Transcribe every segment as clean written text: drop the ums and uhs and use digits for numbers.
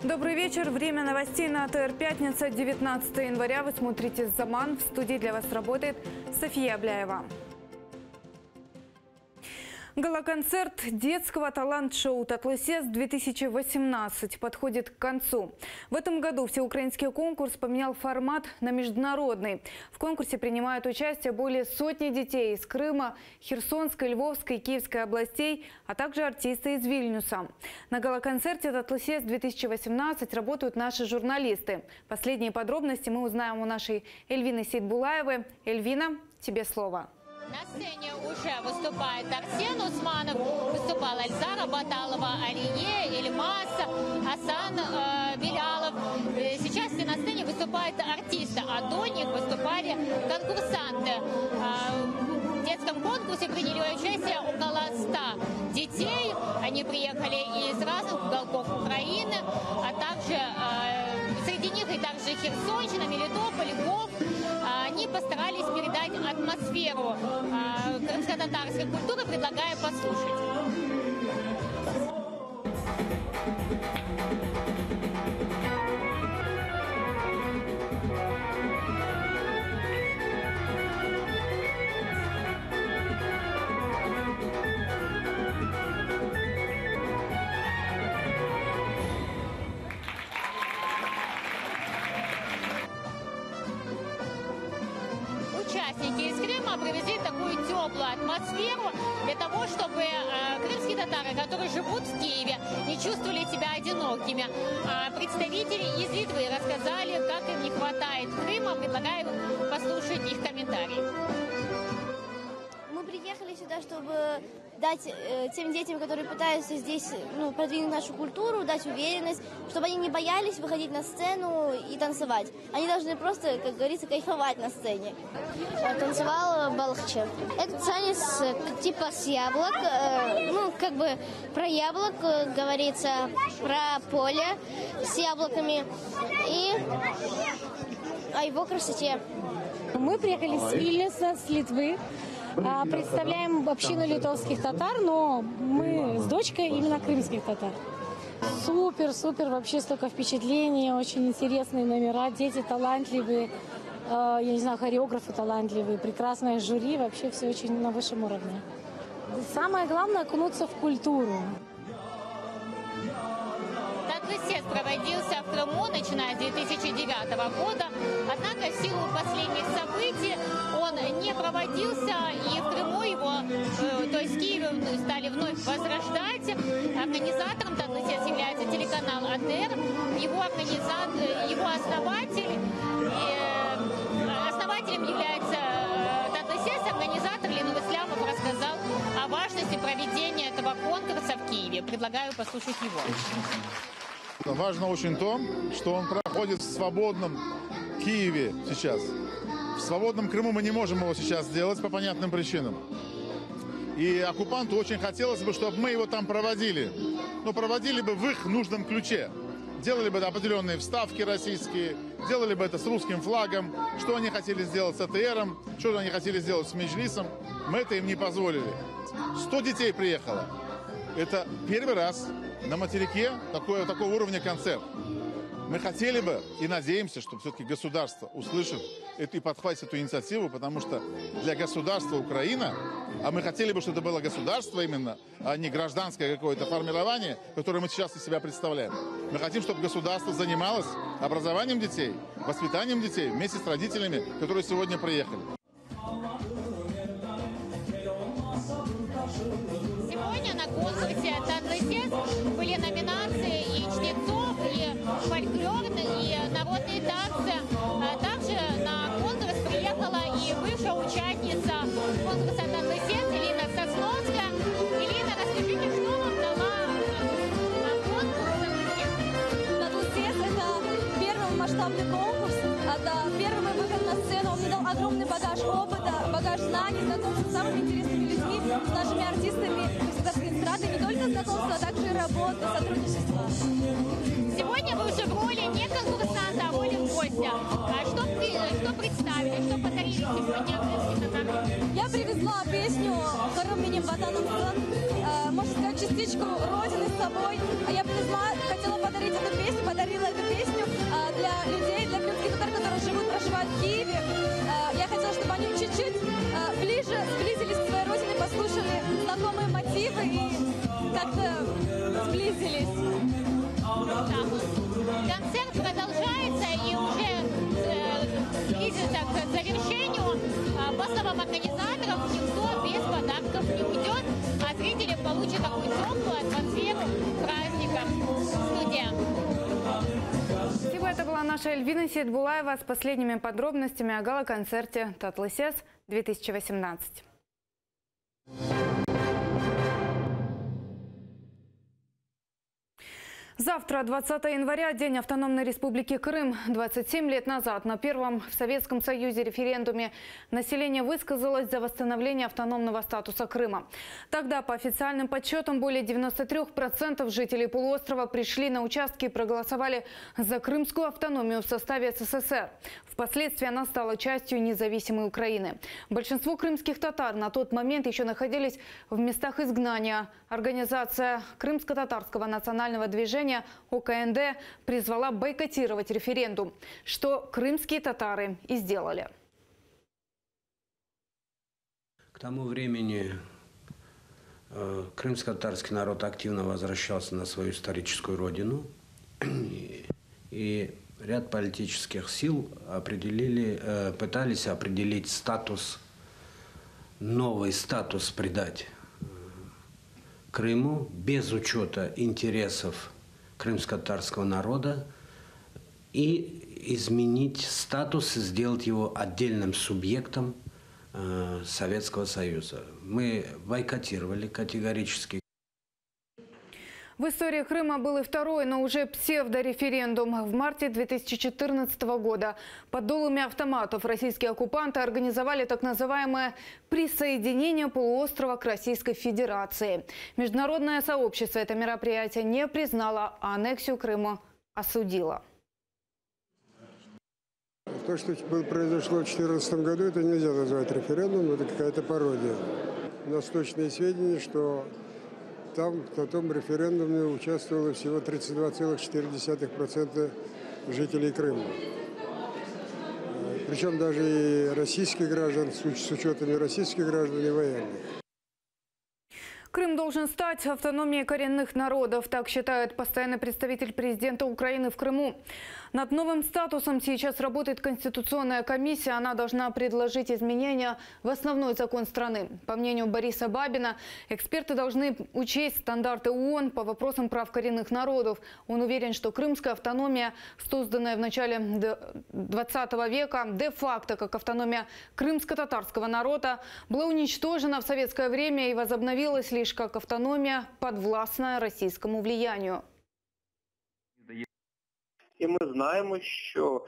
Добрый вечер. Время новостей на АТР. Пятница, 19 января. Вы смотрите «Заман». В студии для вас работает София Абляева. Гала-концерт детского талант-шоу «Татлысес-2018» подходит к концу. В этом году всеукраинский конкурс поменял формат на международный. В конкурсе принимают участие более сотни детей из Крыма, Херсонской, Львовской, Киевской областей, а также артисты из Вильнюса. На гала-концерте «Татлысес-2018» работают наши журналисты. Последние подробности мы узнаем у нашей Эльвины Сейтбулаевой. Эльвина, тебе слово. На сцене уже выступает Арсен Усманов, выступала Эльзара Баталова, Алие, Эльмас, Асан Белялов. Сейчас на сцене выступают артисты, а до них выступали конкурсанты. В детском конкурсе приняли участие около 100 детей. Они приехали из разных уголков Украины, а также среди них и также Херсонщина, Мелитополь, Львов. Они постарались передать атмосферу крымско-татарской культуры, предлагаю послушать. Участники из Крыма привезли такую теплую атмосферу для того, чтобы крымские татары, которые живут в Киеве, не чувствовали себя одинокими. Представители из Литвы рассказали, как им не хватает Крыма. Предлагаю послушать их комментарии. Мы приехали сюда, чтобы дать тем детям, которые пытаются здесь продвинуть нашу культуру, дать уверенность, чтобы они не боялись выходить на сцену и танцевать. Они должны просто, как говорится, кайфовать на сцене. Танцевал балхче. Это танец типа с яблок, про яблок говорится, про поле с яблоками и о его красоте. Мы приехали с Вильнюса, с Литвы. Представляем общину литовских татар, но мы с дочкой именно крымских татар. Супер, вообще столько впечатлений, очень интересные номера, дети талантливые, хореографы талантливые, прекрасное жюри, вообще все очень на высшем уровне. Самое главное — окунуться в культуру. Татлысес проводился в Крыму, начиная с 2009 года, однако в силу последних событий он не проводился, и в Крыму его, то есть в Киеве, стали вновь возрождать. Организатором Татлысес является телеканал АТР, его основателем является Татлысес, организатор Линов Ислямов рассказал о важности проведения этого конкурса в Киеве. Предлагаю послушать его. Важно очень то, что он проходит в свободном Киеве сейчас. В свободном Крыму мы не можем его сейчас сделать по понятным причинам. И оккупанту очень хотелось бы, чтобы мы его там проводили. Но проводили бы в их нужном ключе. Делали бы определенные вставки российские, делали бы это с русским флагом. Что они хотели сделать с АТРом, что они хотели сделать с Меджлисом, мы это им не позволили. 100 детей приехало. Это первый раз на материке такого уровня концерт. Мы хотели бы и надеемся, что все-таки государство услышит эту и подхватит эту инициативу, потому что для государства Украина, а мы хотели бы, чтобы это было государство именно, а не гражданское какое-то формирование, которое мы сейчас из себя представляем. Мы хотим, чтобы государство занималось образованием детей, воспитанием детей вместе с родителями, которые сегодня приехали. Сегодня на конкурсе «Татлысес» были номинации и чтецов, и фольклорные, и народные танцы. Также на конкурс приехала и бывшая участница конкурса «Татлысес» Элина Сосновская. Элина, расскажите, что вам дала конкурс «Татлысес» — это первый масштабный конкурс, это первый выход на сцену. Он мне дал огромный багаж опыта, багаж знаний, знакомства с самыми интересными людьми, с нашими артистами, не только знакомства, а также работы, сотрудничества. Сегодня вы уже в роли не конкурсанта, а в роли гостя. Что представили, что подарили сегодня крымским татарам? Я привезла песню «Хором минем ватаном сын», можно сказать, частичку Родины с собой. А я привезла, хотела подарить эту песню, По словам организаторов, никто без подарков не уйдет, а зрители получат такую теплую атмосферу праздника. Студия. Это была наша Эльвина Сейдбулаева с последними подробностями о гала-концерте «Татлы-Сес» 2018. Завтра, 20 января, День автономной республики Крым. 27 лет назад на первом в Советском Союзе референдуме население высказалось за восстановление автономного статуса Крыма. Тогда, по официальным подсчетам, более 93% жителей полуострова пришли на участки и проголосовали за крымскую автономию в составе СССР. Впоследствии она стала частью независимой Украины. Большинство крымских татар на тот момент еще находились в местах изгнания. Организация Крымско-татарского национального движения ОКНД призвала бойкотировать референдум, что крымские татары и сделали. К тому времени крымско-татарский народ активно возвращался на свою историческую родину, и ряд политических сил пытались определить статус, новый статус придать Крыму без учета интересов крымско-татарского народа и изменить статус и сделать его отдельным субъектом Советского Союза. Мы бойкотировали категорически. В истории Крыма был и второй, но уже псевдореферендум. В марте 2014 года под дулами автоматов российские оккупанты организовали так называемое присоединение полуострова к Российской Федерации. Международное сообщество это мероприятие не признало, а аннексию Крыма осудило. То, что произошло в 2014 году, это нельзя назвать референдумом, это какая-то пародия. У нас точные сведения, что там на том референдуме участвовало всего 32,4% жителей Крыма. Причем даже и российских граждан, с учетом и российских граждан, и военных. Крым должен стать автономией коренных народов, так считает постоянный представитель президента Украины в Крыму. Над новым статусом сейчас работает Конституционная комиссия. Она должна предложить изменения в основной закон страны. По мнению Бориса Бабина, эксперты должны учесть стандарты ООН по вопросам прав коренных народов. Он уверен, что крымская автономия, созданная в начале 20 века, де-факто как автономия крымско-татарского народа, была уничтожена в советское время и возобновилась лишь как автономія, подвласна російському влиянню. І ми знаємо, що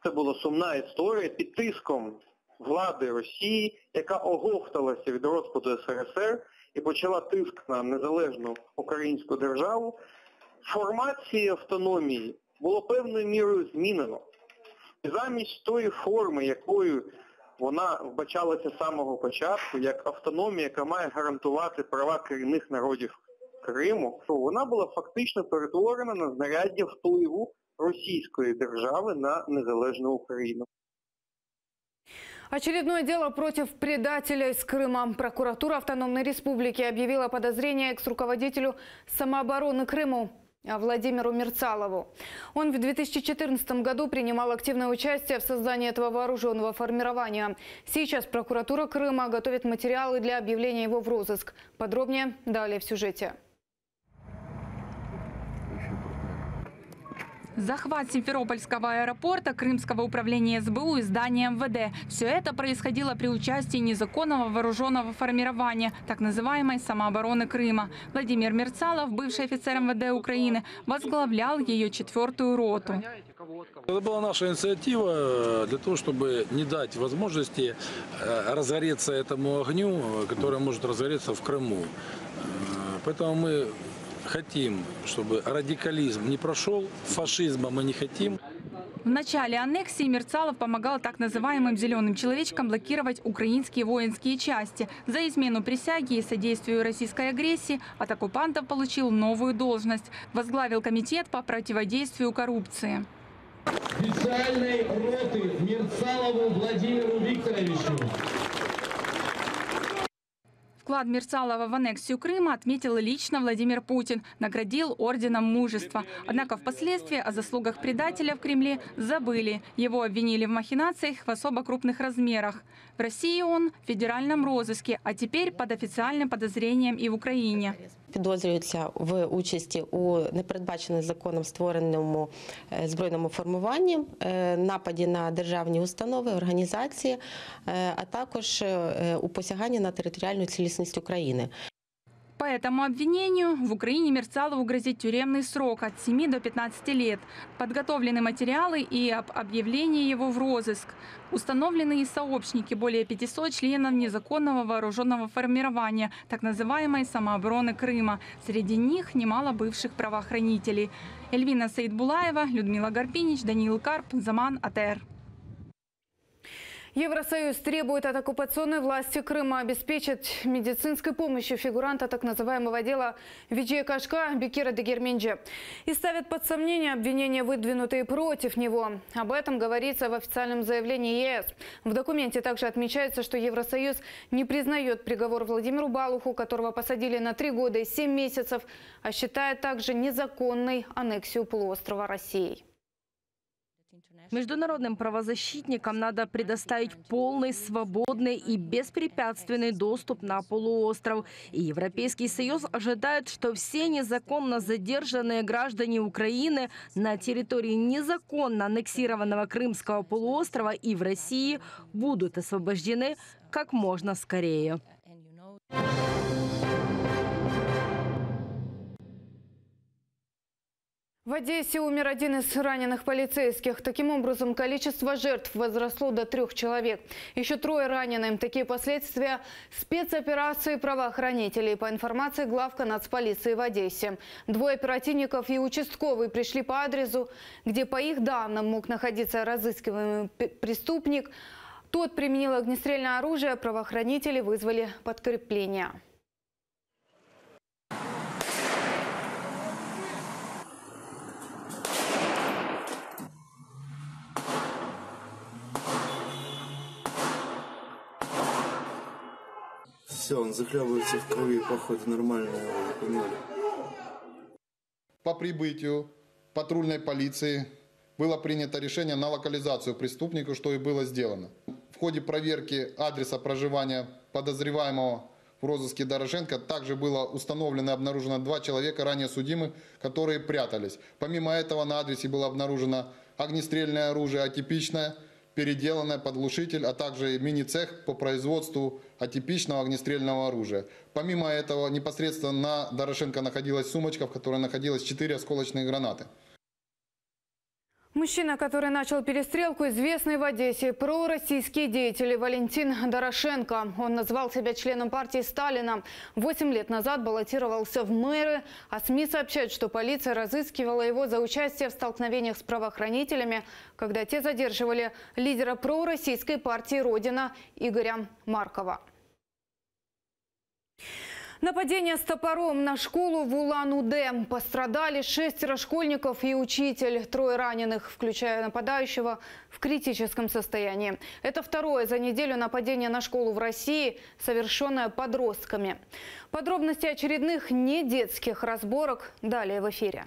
це була сумна історія під тиском влади Росії, яка оговталася від розпаду СРСР і почала тиск на незалежну українську державу. Формат цієї автономії було певною мірою змінено. І замість тої форми, якою вона вбачалася з самого початку, як автономія, яка має гарантувати права корінних народів Криму, то вона була фактично перетворена на знаряддя впливу российской державы на незалежную Украину. Очередное дело против предателя из Крыма. Прокуратура Автономной Республики объявила подозрение экс-руководителю самообороны Крыма Владимиру Мерцалову. Он в 2014 году принимал активное участие в создании этого вооруженного формирования. Сейчас прокуратура Крыма готовит материалы для объявления его в розыск. Подробнее далее в сюжете. Захват Симферопольского аэропорта, Крымского управления СБУ и здания МВД. Все это происходило при участии незаконного вооруженного формирования, так называемой самообороны Крыма. Владимир Мерцалов, бывший офицер МВД Украины, возглавлял ее 4-ю роту. Это была наша инициатива для того, чтобы не дать возможности разгореться этому огню, который может разгореться в Крыму. Поэтому мы хотим, чтобы радикализм не прошел, фашизма мы не хотим. В начале аннексии Мерцалов помогал так называемым «зеленым человечкам» блокировать украинские воинские части. За измену присяге и содействию российской агрессии от оккупантов получил новую должность. Возглавил комитет по противодействию коррупции. Специальной роты Мерцалову Владимиру Викторовичу. Вклад Мерцалова в аннексию Крыма отметил лично Владимир Путин, наградил орденом Мужества. Однако впоследствии о заслугах предателя в Кремле забыли. Его обвинили в махинациях в особо крупных размерах. В России он в федеральном розыске, а теперь под официальным подозрением и в Україні. Підозрюється в участі у непередбаченому законом створеному збройному формуванні, нападі на державні установи, організації, а також у посяганні на територіальну цілісність України. По этому обвинению в Украине Мерцалову грозит тюремный срок от 7 до 15 лет. Подготовлены материалы и об объявлении его в розыск. Установлены и сообщники более 500 членов незаконного вооруженного формирования, так называемой самообороны Крыма. Среди них немало бывших правоохранителей. Эльвина Саидбулаева, Людмила Гарпинич, Даниил Карп, Заман, АТР. Евросоюз требует от оккупационной власти Крыма обеспечить медицинской помощью фигуранта так называемого дела Виджея Кашка Бекира Дегерменджи и ставят под сомнение обвинения, выдвинутые против него. Об этом говорится в официальном заявлении ЕС. В документе также отмечается, что Евросоюз не признает приговор Владимиру Балуху, которого посадили на 3 года и 7 месяцев, а считает также незаконной аннексию полуострова Россией. Международным правозащитникам надо предоставить полный, свободный и беспрепятственный доступ на полуостров. И Европейский Союз ожидает, что все незаконно задержанные граждане Украины на территории незаконно аннексированного Крымского полуострова и в России будут освобождены как можно скорее. В Одессе умер один из раненых полицейских. Таким образом, количество жертв возросло до 3 человек. Еще 3 ранены. Такие последствия спецоперации правоохранителей. По информации главка нацполиции в Одессе. 2 оперативников и участковый пришли по адресу, где, по их данным, мог находиться разыскиваемый преступник. Тот применил огнестрельное оружие. Правоохранители вызвали подкрепление. Все, он захлебывается в крови, походу, нормально его поймали. По прибытию патрульной полиции было принято решение на локализацию преступника, что и было сделано. В ходе проверки адреса проживания подозреваемого в розыске Дорошенко также было установлено и обнаружено 2 человека, ранее судимых, которые прятались. Помимо этого на адресе было обнаружено огнестрельное оружие атипичное, переделанное под глушитель, а также мини-цех по производству атипичного огнестрельного оружия. Помимо этого, непосредственно на Дорошенко находилась сумочка, в которой находилось 4 осколочные гранаты. Мужчина, который начал перестрелку, известный в Одессе пророссийский деятель Валентин Дорошенко. Он назвал себя членом партии Сталина. 8 лет назад баллотировался в мэры, а СМИ сообщают, что полиция разыскивала его за участие в столкновениях с правоохранителями, когда те задерживали лидера пророссийской партии «Родина» Игоря Маркова. Нападение с топором на школу в Улан-Удэ. Пострадали 6 школьников и учитель. 3 раненых, включая нападающего, в критическом состоянии. Это 2-е за неделю нападение на школу в России, совершенное подростками. Подробности очередных недетских разборок далее в эфире.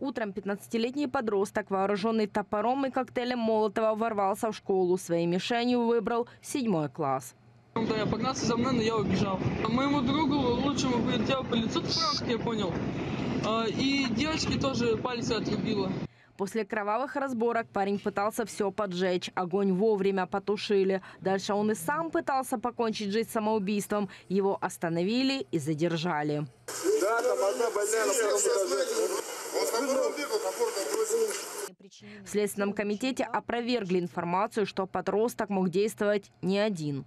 Утром 15-летний подросток, вооруженный топором и коктейлем Молотова, ворвался в школу. Своей мишенью выбрал 7 класс. Да, погнался за мной, но я убежал. Моему другу лучшему прилетел по лицу топором, как я понял. И девочке тоже палец отрубило. После кровавых разборок парень пытался все поджечь. Огонь вовремя потушили. Дальше он и сам пытался покончить жизнь самоубийством. Его остановили и задержали. Да, там одна больная на 2-м этаже. В Следственном комитете опровергли информацию, что подросток мог действовать не один.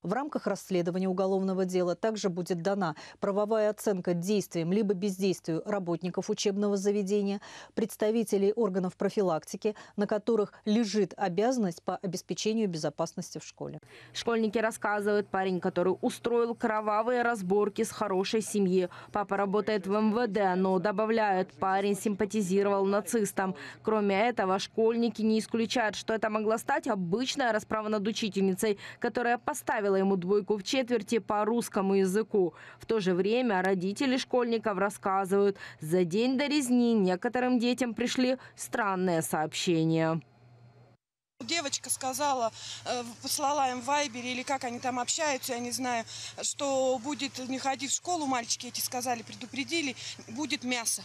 В рамках расследования уголовного дела также будет дана правовая оценка действиям либо бездействию работников учебного заведения, представителей органов профилактики, на которых лежит обязанность по обеспечению безопасности в школе. Школьники рассказывают, парень, который устроил кровавые разборки, с хорошей семьи. Папа работает в МВД, но, добавляют, парень симпатизировал нацистам. Кроме этого, школьники не исключают, что это могла стать обычная расправа над учительницей, которая поставила поставила ему двойку в четверти по русскому языку. В то же время родители школьников рассказывают, за день до резни некоторым детям пришли странные сообщения. Девочка сказала, послала им в Вайбере, или как они там общаются, я не знаю, что будет не ходить в школу, мальчики эти сказали, предупредили, будет мясо.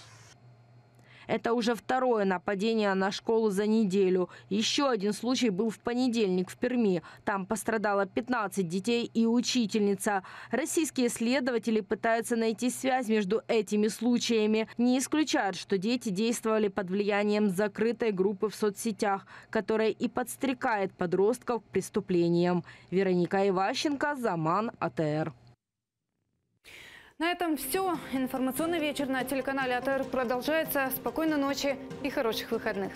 Это уже второе нападение на школу за неделю. Еще один случай был в понедельник в Перми. Там пострадало 15 детей и учительница. Российские следователи пытаются найти связь между этими случаями. Не исключают, что дети действовали под влиянием закрытой группы в соцсетях, которая и подстрекает подростков к преступлениям. Вероника Иващенко, Заман, АТР. На этом все. Информационный вечер на телеканале АТР продолжается. Спокойной ночи и хороших выходных.